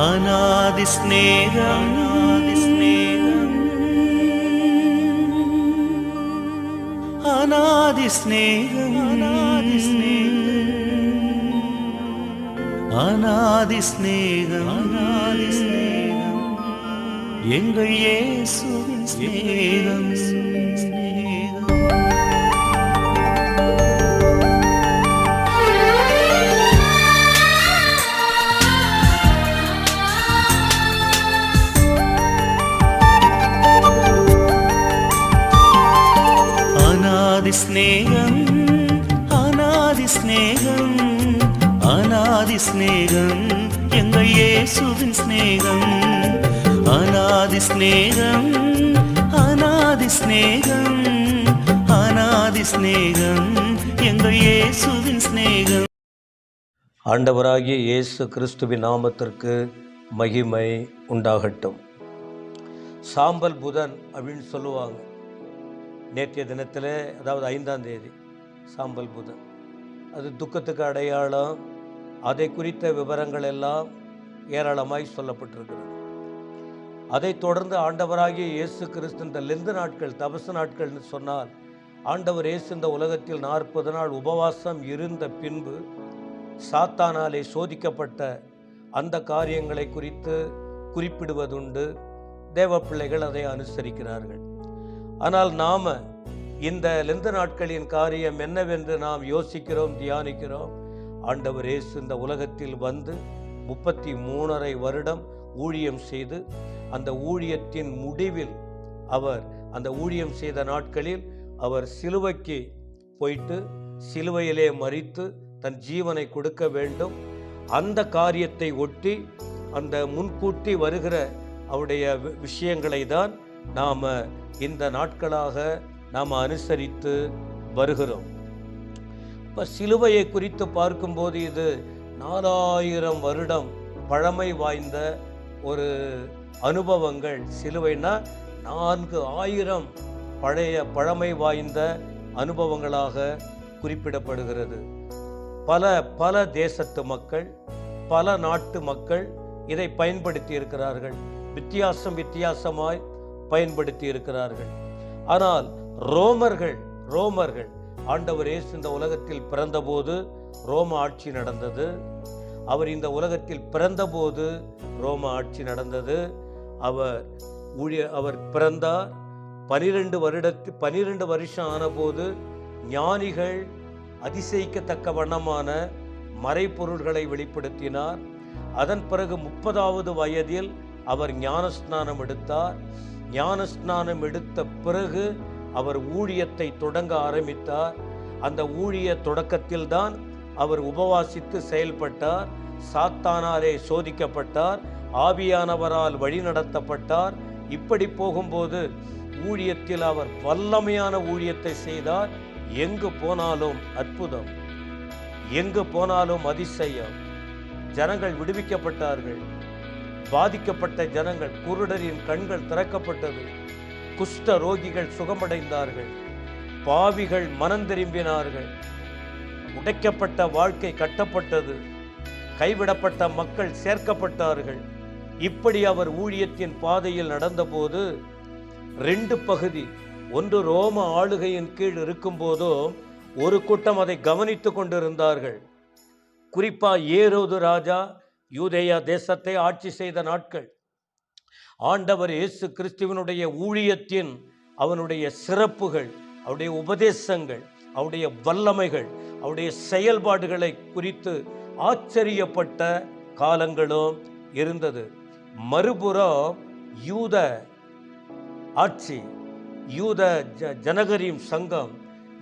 அநாதி ஸ்நேகம், அநாதி ஸ்நேகம், அநாதி ஸ்நேகம், எங்கள் இயேசுவின் ஸ்நேகம். அநாதி ஸ்நேகம், அநாதி ஸ்நேகம், அநாதி ஸ்நேகம், எங்கள் இயேசுவின் ஸ்நேகம். அநாதி ஸ்நேகம், அநாதி ஸ்நேகம், அநாதி ஸ்நேகம், எங்கள் இயேசுவின் ஸ்நேகம். ஆண்டவராகிய இயேசு கிறிஸ்துவின் நாமத்திற்கு மகிமை உண்டாகட்டும். சாம்பல் புதன் அப்படின்னு சொல்லுவாங்க. நேற்றைய தினத்தில், அதாவது 5ஆம் தேதி சாம்பல் புதன், அது துக்கத்துக்கு அடையாளம். அதை குறித்த விவரங்கள் எல்லாம் ஏராளமாய் சொல்லப்பட்டிருக்கிறது. அதைத் தொடர்ந்து ஆண்டவராகிய இயேசு கிறிஸ்து இந்த லெந்து நாட்கள், தபசு நாட்கள்னு சொன்னால், ஆண்டவர் இயேசு இந்த உலகத்தில் 40 நாள் உபவாசம் இருந்த பின்பு சாத்தானாலே சோதிக்கப்பட்ட அந்த காரியங்களை குறித்து குறிப்பிடுவதுண்டு. தேவ பிள்ளைகள் அதை அனுசரிக்கிறார்கள். ஆனால் நாம் இந்த லெந்து நாட்களின் காரியம் என்னவென்று நாம் யோசிக்கிறோம், தியானிக்கிறோம். ஆண்டவர் இயேசு இந்த உலகத்தில் வந்து 33.5 வருடம் ஊழியம் செய்து, அந்த ஊழியத்தின் முடிவில் அவர் அந்த ஊழியம் செய்த நாட்களில் அவர் சிலுவைக்கு போயிட்டு சிலுவையிலே மரித்து தன் ஜீவனை கொடுக்க வேண்டும். அந்த காரியத்தை ஒட்டி அந்த முன்கூட்டி வருகிற அவருடைய விஷயங்களை தான் நாம் இந்த நாட்களாக நாம் அனுசரித்து வருகிறோம். இப்போ சிலுவையை குறித்து பார்க்கும்போது இது 4000 வருடம் பழமை வாய்ந்த ஒரு அனுபவங்கள். சிலுவைனா 4000 பழமை வாய்ந்த அனுபவங்களாக குறிப்பிடப்படுகிறது. பல தேசத்து மக்கள், பல நாட்டு மக்கள் இதை பயன்படுத்தி இருக்கிறார்கள். வித்தியாசமாய் பயன்படுத்தி இருக்கிறார்கள். ஆனால் ரோமர்கள் ஆண்டவர் இயேசு இந்த உலகத்தில் பிறந்தபோது ரோம ஆட்சி நடந்தது. அவர் இந்த உலகத்தில் பிறந்தபோது ரோம ஆட்சி நடந்தது. அவர் பிறந்தார். 12 வருஷம் ஆனபோது ஞானிகள் அதிசயிக்கத்தக்க வண்ணமான மறைப்பொருள்களை வெளிப்படுத்தினார். அதன் பிறகு 30வது வயதில் அவர் ஞானஸ்நானம் எடுத்தார். ஞானஸ்நானம் எடுத்த பிறகு அவர் ஊழியத்தை தொடங்க ஆரம்பித்தார். அந்த ஊழிய தொடக்கத்தில்தான் அவர் உபவாசித்து செயல்பட்டார். சாத்தானாலே சோதிக்கப்பட்டார். ஆவியானவரால் வழிநடத்தப்பட்டார். இப்படி போகும்போது ஊழியத்தில் அவர் வல்லமையான ஊழியத்தை செய்தார். எங்கு போனாலும் அற்புதம், எங்கு போனாலும் அதிசயம். ஜனங்கள் விடுவிக்கப்பட்டார்கள். பாதிக்கப்பட்ட ஜனங்கள், குருடரின் கண்கள் திறக்கப்பட்டது. குஷ்ட ரோகிகள் சுகமடைந்தார்கள். பாவிகள் மனம் திரும்பினார்கள். உடைக்கப்பட்ட வாழ்க்கை கட்டப்பட்டது. கைவிடப்பட்ட மக்கள் சேர்க்கப்பட்டார்கள். இப்படி அவர் ஊழியத்தின் பாதையில் நடந்தபோது 2 பகுதி, ஒன்று ரோம ஆளுகையின் கீழ் இருக்கும் போதும் ஒரு கூட்டம் அதை கவனித்து கொண்டிருந்தார்கள். குறிப்பா ஏரோது ராஜா யூதேயா தேசத்தை ஆட்சி செய்த நாட்கள். ஆண்டவர் இயேசு கிறிஸ்துவினுடைய ஊழியத்தின், அவனுடைய சிறப்புகள், அவருடைய உபதேசங்கள், அவருடைய வல்லமைகள், அவருடைய செயல்பாடுகளை குறித்து ஆச்சரியப்பட்ட காலங்களும் இருந்தது. மறுபுறம் யூத ஆட்சி, யூத ஜனகரின் சங்கம்,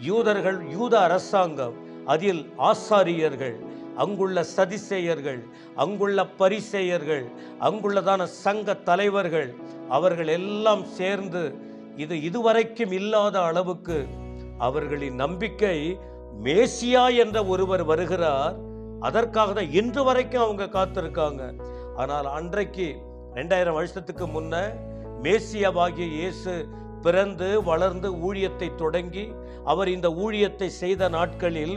யூத அரசாங்கம், அதில் ஆசாரியர்கள், அங்குள்ள சதிசேயர்கள், அங்குள்ள பரிசேயர்கள், அங்குள்ளதான சங்க தலைவர்கள், அவர்கள் எல்லாம் சேர்ந்து இதுவரைக்கும் இல்லாத அளவுக்கு அவர்களின் நம்பிக்கை மேசியா என்ற ஒருவர் வருகிறார், அதற்காக தான் இன்று வரைக்கும் அவங்க காத்திருக்காங்க. ஆனால் அன்றைக்கு 2000 வருஷத்துக்கு முன்ன மேசியாவாகிய இயேசு பிறந்து வளர்ந்து ஊழியத்தை தொடங்கி அவர் இந்த ஊழியத்தை செய்த நாட்களில்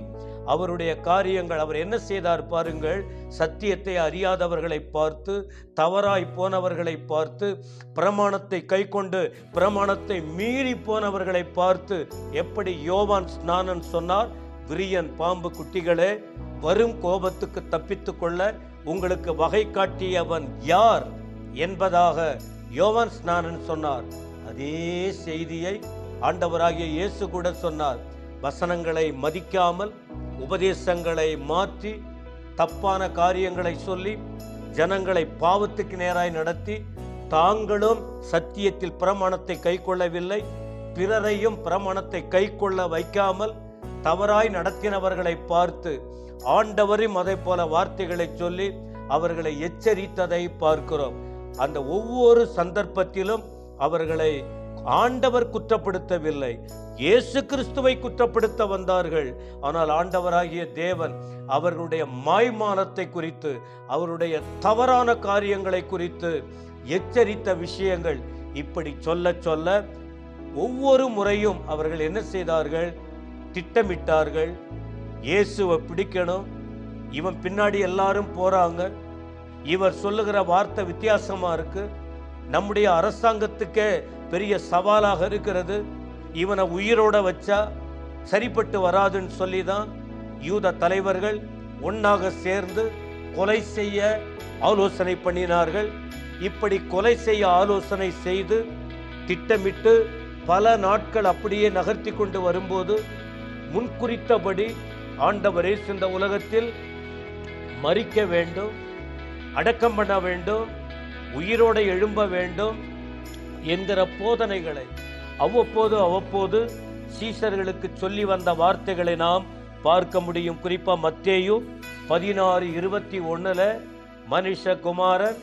அவருடைய காரியங்கள். அவர் என்ன செய்தார் பாருங்கள். சத்தியத்தை அறியாதவர்களை பார்த்து, தவறாய் போனவர்களை பார்த்து, பிரமாணத்தை கைக்கொண்டு பிரமாணத்தை மீறி போனவர்களை பார்த்து, எப்படி யோவான் ஸ்நானன் சொன்னார், விரியன் பாம்பு குட்டிகளே, வரும் கோபத்துக்கு தப்பித்து கொள்ள உங்களுக்கு வகை காட்டியவன் யார் என்பதாக யோவான் ஸ்நானன் சொன்னார். அதே செய்தியை ஆண்டவராகிய இயேசு கூட சொன்னார். வசனங்களை மதிக்காமல் உபதேசங்களை மாற்றி தப்பான காரியங்களை சொல்லி ஜனங்களை பாவத்துக்கு நேராய் நடத்தி தாங்களும் சத்தியத்தில் பிரமாணத்தை கைக்கொள்ளவில்லை, பிறரையும் பிரமாணத்தை கைக்கொள்ள வைக்காமல் தவறாய் நடத்தினவர்களை பார்த்து ஆண்டவரும் அதை போல வார்த்தைகளை சொல்லி அவர்களை எச்சரித்ததை பார்க்கிறோம். அந்த ஒவ்வொரு சந்தர்ப்பத்திலும் அவர்களை ஆண்டவர் குற்றப்படுத்தவில்லை, இயேசு கிறிஸ்துவை குற்றப்படுத்த வந்தார்கள். ஆனால் ஆண்டவராகிய தேவன் அவர்களுடைய மாய்மானத்தை குறித்து, அவருடைய தவறான காரியங்களை குறித்து எச்சரித்த விஷயங்கள் இப்படி சொல்ல சொல்ல ஒவ்வொரு முறையும் அவர்கள் என்ன செய்தார்கள், திட்டமிட்டார்கள். இயேசுவை பிடிக்கணும், இவன் பின்னாடி எல்லாரும் போறாங்க, இவர் சொல்லுகிற வார்த்தை வித்தியாசமா இருக்கு, நம்முடைய அரசாங்கத்துக்கே பெரிய சவாலாக இருக்கிறது, இவனை உயிரோட வச்சா சரிப்பட்டு வராதுன்னு சொல்லி தான் யூத தலைவர்கள் ஒன்னாக சேர்ந்து கொலை செய்ய ஆலோசனை பண்ணினார்கள். இப்படி கொலை செய்ய ஆலோசனை செய்து திட்டமிட்டு பல நாட்கள் அப்படியே நகர்த்தி கொண்டு வரும்போது முன்குறித்தபடி ஆண்டவர் இயேசு இந்த உலகத்தில் மரிக்க வேண்டும், அடக்கம் பண்ண வேண்டும், உயிரோடு எழும்ப வேண்டும் என்கிற போதனைகளை அவ்வப்போது சீஷர்களுக்கு சொல்லி வந்த வார்த்தைகளை நாம் பார்க்க முடியும். குறிப்பாக மத்தேயு 16:21 மனுஷகுமாரன்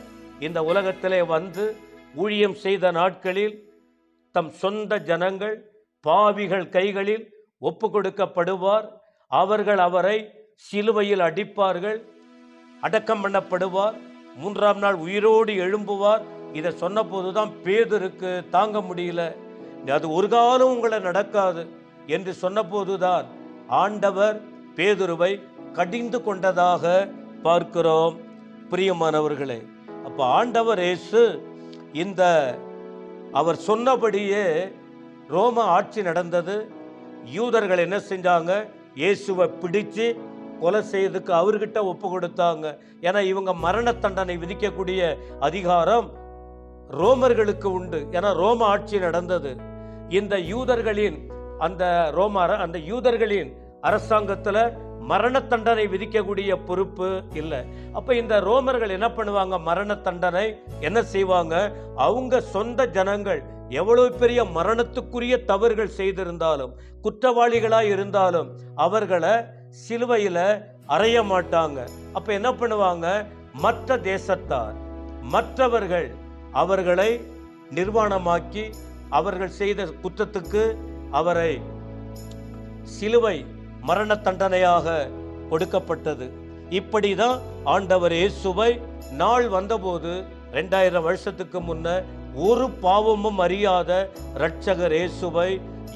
இந்த உலகத்திலே வந்து ஊழியம் செய்த நாட்களில் தம் சொந்த ஜனங்கள் பாவிகள் கைகளில் ஒப்பு கொடுக்கப்படுவார், அவர்கள் அவரை சிலுவையில் அடிப்பார்கள், அடக்கம் பண்ணப்படுவார், 3ஆம் நாள் உயிரோடு எழும்புவார். இதை சொன்ன போதுதான் பேதுருக்கு தாங்க முடியல, அது ஒரு காலம் உங்களை நடக்காது என்று சொன்ன போதுதான் ஆண்டவர் பேதுருவை கடிந்து கொண்டதாக பார்க்கிறோம். பிரியமானவர்களே, அப்ப ஆண்டவர் இயேசு இந்த அவர் சொன்னபடியே ரோம ஆட்சி நடந்தது. யூதர்கள் என்ன செஞ்சாங்க, இயேசுவை பிடிச்சு கொலை செய்யறதுக்கு அவர்கிட்ட ஒப்பு கொடுத்தாங்க. ஏன்னா இவங்க மரண தண்டனை விதிக்கக்கூடிய அதிகாரம் ரோமர்களுக்கு உண்டு. ஏன்னா ரோம ஆட்சி நடந்தது. இந்த யூதர்களின் அந்த யூதர்களின் அரசாங்கத்துல மரண தண்டனை விதிக்கக்கூடிய பொறுப்பு இல்லை. அப்ப இந்த ரோமர்கள் என்ன பண்ணுவாங்க, மரண தண்டனை என்ன செய்வாங்க, அவங்க சொந்த ஜனங்கள் எவ்வளவு பெரிய மரணத்துக்குரிய தவறுகள் செய்திருந்தாலும் குற்றவாளிகளாய் இருந்தாலும் அவர்களை சிலுவையில அறைய மாட்டாங்க. அப்ப என்ன பண்ணுவாங்க, மற்ற தேசத்தார் மற்றவர்கள் அவர்களை நிர்வாணமாக்கி அவர்கள் செய்த குற்றத்துக்கு அவரை சிலுவை மரண தண்டனையாக கொடுக்கப்பட்டது. இப்படிதான் ஆண்டவர் இயேசுவை நாள் வந்தபோது 2000 வருஷத்துக்கு முன்ன ஒரு பாவமும் அறியாத இரட்சகர் இயேசுவை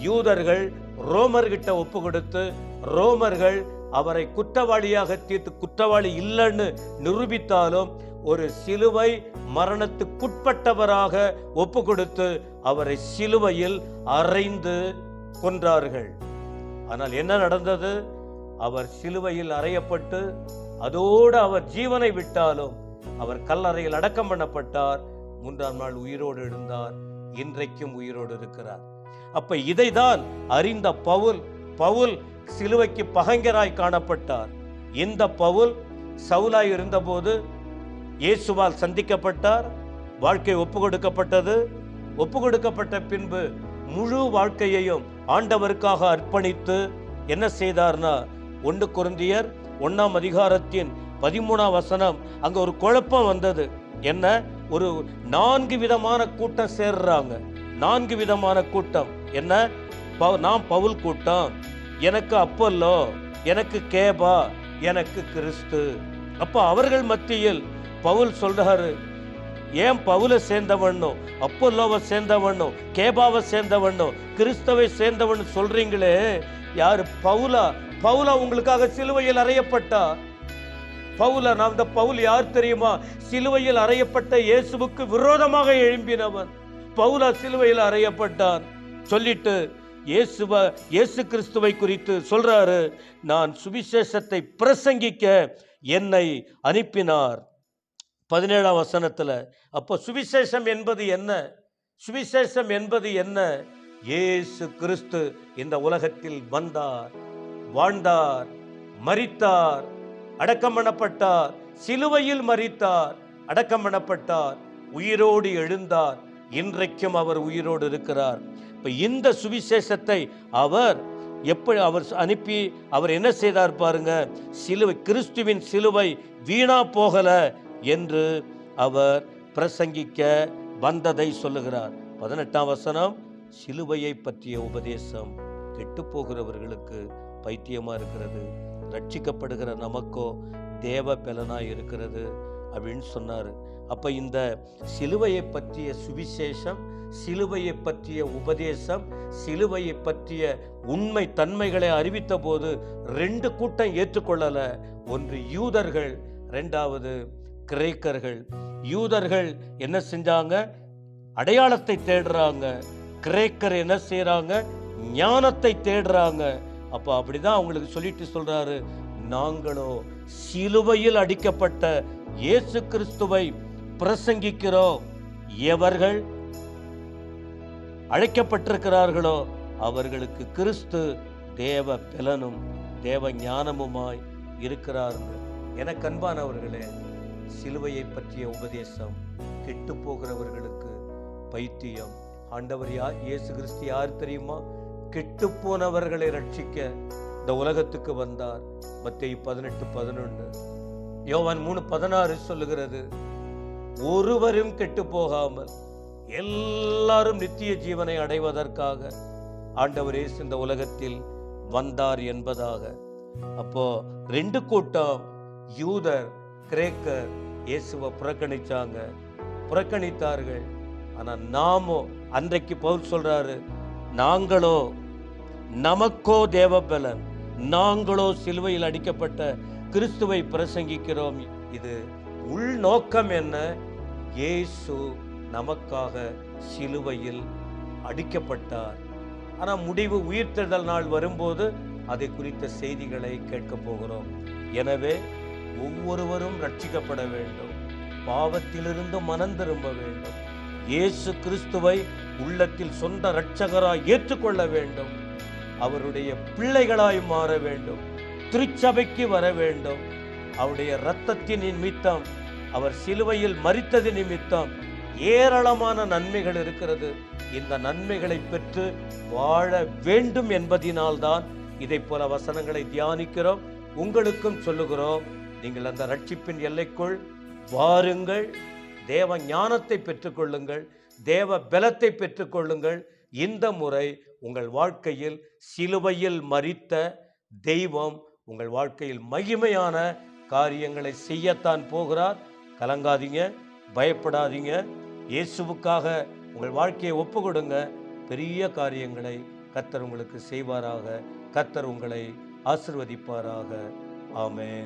யூதர்கள் ரோமர்கிட்ட ஒப்பு கொடுத்து ரோமர்கள் அவரை குற்றவாளியாக தீர்த்து குற்றவாளி இல்லைன்னு நிரூபித்தாலும் ஒரு சிலுவை மரணத்துக்குட்பட்டவராக ஒப்பு கொடுத்து அவரை சிலுவையில் அறைந்து கொன்றார்கள். ஆனால் என்ன நடந்தது, அவர் சிலுவையில் அறையப்பட்டு அதோடு அவர் ஜீவனை விட்டாலும் அவர் கல்லறையில் அடக்கம் பண்ணப்பட்டார். 3ஆம் நாள் உயிரோடு எழுந்தார், இன்றைக்கும் உயிரோடு இருக்கிறார். அப்ப இதைதான் அறிந்த பவுல் சிலுவைக்கு பகைஞராய் காணப்பட்டார். இந்த பவுல் சவுலாய் இருந்தபோது இயேசுவால் சந்திக்கப்பட்டார், வாழ்க்கை ஒப்பு கொடுக்கப்பட்டது. ஒப்பு கொடுக்கப்பட்ட பின்பு முழு வாழ்க்கையையும் ஆண்டவருக்காக அர்ப்பணித்து என்ன செய்தார்னா 1 கொரிந்தியர் 1ஆம் அதிகாரத்தின் 13ஆம் வசனம், அங்க ஒரு குழப்பம் வந்தது. என்ன, ஒரு 4 விதமான கூட்டம் சேர்றாங்க. 4 விதமான கூட்டம். என்ன, நான் பவுல் கூட்டம், எனக்கு அப்போல்லோ, எனக்கு கேபா, எனக்கு கிறிஸ்து. அப்ப அவர்கள் மத்தியில் பவுல் சொல்றாரு, ஏன் பவுலை சேர்ந்தவனும் அப்போல்லோவை சேர்ந்தவனும் கேபாவை சேர்ந்தவனும் கிறிஸ்தவை சேர்ந்தவன் சொல்றீங்களே, யாரு பவுலா? பவுலா உங்களுக்காக சிலுவையில் அறையப்பட்டார். இந்த பவுல் யார் தெரியுமா? சிலுவையில் அறையப்பட்ட இயேசுவுக்கு விரோதமாக எழும்பினவன். பவுலா சிலுவையில் அறையப்பட்டான். சொல்லிட்டு இயேசு கிறிஸ்துவை குறித்து சொல்றாரு, நான் சுவிசேஷத்தை பிரசங்கிக்க என்னை அனுப்பினார். 17ஆம் வசனத்துல. அப்போ சுவிசேஷம் என்பது என்ன? சுவிசேஷம் என்பது என்ன? இயேசு கிறிஸ்து இந்த உலகத்தில் வந்தார், வாழ்ந்தார், மரித்தார், அடக்கம் பண்ணப்பட்டார், சிலுவையில் மரித்தார், அடக்கம் பண்ணப்பட்டார், உயிரோடு எழுந்தார். இன்றைக்கும் அவர் உயிரோடு இருக்கிறார். இப்ப இந்த சுவிசேஷத்தை அவர் எப்படி அனுப்பி அவர் என்ன செய்தார் பாருங்க. சிலுவை, கிறிஸ்துவின் சிலுவை வீணா போகல என்று அவர் பிரசங்கிக்க வந்ததை சொல்லுகிறார். 18ஆம் வசனம், சிலுவையை பற்றிய உபதேசம் கெட்டு போகிறவர்களுக்கு பைத்தியமா இருக்கிறது, ரட்சிக்கப்படுகிற நமக்கோ தேவ பலனா இருக்கிறது அப்படின்னு சொன்னாரு. அப்ப இந்த சிலுவையை பற்றிய சுவிசேஷம், சிலுவையை பற்றிய உபதேசம், சிலுவையை பற்றிய உண்மை தன்மைகளை அறிவித்த போது 2 கூட்டம் ஏற்றுக்கொள்ளல. ஒன்று யூதர்கள், 2வது கிரேக்கர்கள். யூதர்கள் என்ன செஞ்சாங்க? அடையாளத்தை தேடுறாங்க. கிரேக்கர் என்ன செய்யறாங்க? ஞானத்தை தேடுறாங்க. அப்ப அப்படிதான் அவங்களுக்கு சொல்லிட்டு சொல்றாரு, நாங்களோ சிலுவையில் அடிக்கப்பட்ட இயேசு கிறிஸ்துவை பிரசங்கிக்கிறோம். எவர்கள் அழைக்கப்பட்டிருக்கிறார்களோ அவர்களுக்கு கிறிஸ்து தேவ பலனும் தேவ ஞானமுமாய் இருக்கிறார். எனக்கு அன்பானவர்களே, சிலுவையை பற்றிய உபதேசம் கெட்டு போகிறவர்களுக்கு பைத்தியம். ஆண்டவர் இயேசு கிறிஸ்து யார் தெரியுமா? கெட்டு போனவர்களை ரட்சிக்க இந்த உலகத்துக்கு வந்தார். மத்தேயு 18:11, யோவான் 3:16 சொல்லுகிறது, ஒருவரும் கெட்டு போகாமல் எல்லாரும் நித்திய ஜீவனை அடைவதற்காக ஆண்டவர் இயேசு இந்த உலகத்தில் வந்தார் என்பதாக. அப்போ 2 கூட்டம், யூதர், கிரேக்கர் இயேசுவை புறக்கணித்தார்கள். ஆனா நாமோ, அன்றைக்கு பவுல் சொல்றாரு, நாங்களோ நமக்கோ தேவபலன், நாங்களோ சிலுவையில் அடிக்கப்பட்ட கிறிஸ்துவை பிரசங்கிக்கிறோம். இது உள்நோக்கம் என்ன? இயேசு நமக்காக சிலுவையில் அடிக்கப்பட்டார். ஆனா முடிவு உயிர்த்தெழுதல் நாள் வரும்போது அதை குறித்த செய்திகளை கேட்க போகிறோம். எனவே ஒவ்வொருவரும் ரட்சிக்கப்பட வேண்டும், பாவத்திலிருந்து மனம் திரும்ப வேண்டும், இயேசு கிறிஸ்துவை உள்ளத்தில் சொந்த இரட்சகராய் ஏற்றுக்கொள்ள வேண்டும், அவருடைய பிள்ளைகளாய் மாற வேண்டும், திருச்சபைக்கு வர வேண்டும். அவருடைய இரத்தத்தின் நிமித்தம், அவர் சிலுவையில் மரித்தது நிமித்தம் ஏராளமான நன்மைகள் இருக்கிறது. இந்த நன்மைகளை பெற்று வாழ வேண்டும் என்பதினால்தான் இதை போல வசனங்களை தியானிக்கிறோம், உங்களுக்கும் சொல்லுகிறோம். நீங்கள் அந்த ரட்சிப்பின் எல்லைக்குள் வாருங்கள், தேவ ஞானத்தை பெற்றுக்கொள்ளுங்கள், தேவ பலத்தை பெற்றுக்கொள்ளுங்கள். இந்த முறை உங்கள் வாழ்க்கையில் சிலுவையில் மரித்த தெய்வம் உங்கள் வாழ்க்கையில் மகிமையான காரியங்களை செய்யத்தான் போகிறார். கலங்காதீங்க, பயப்படாதீங்க. இயேசுவுக்காக உங்கள் வாழ்க்கையை ஒப்பு கொடுங்க. பெரிய காரியங்களை கர்த்தர் உங்களுக்கு செய்வாராக. கர்த்தர் உங்களை ஆசீர்வதிப்பாராக. ஆமென்.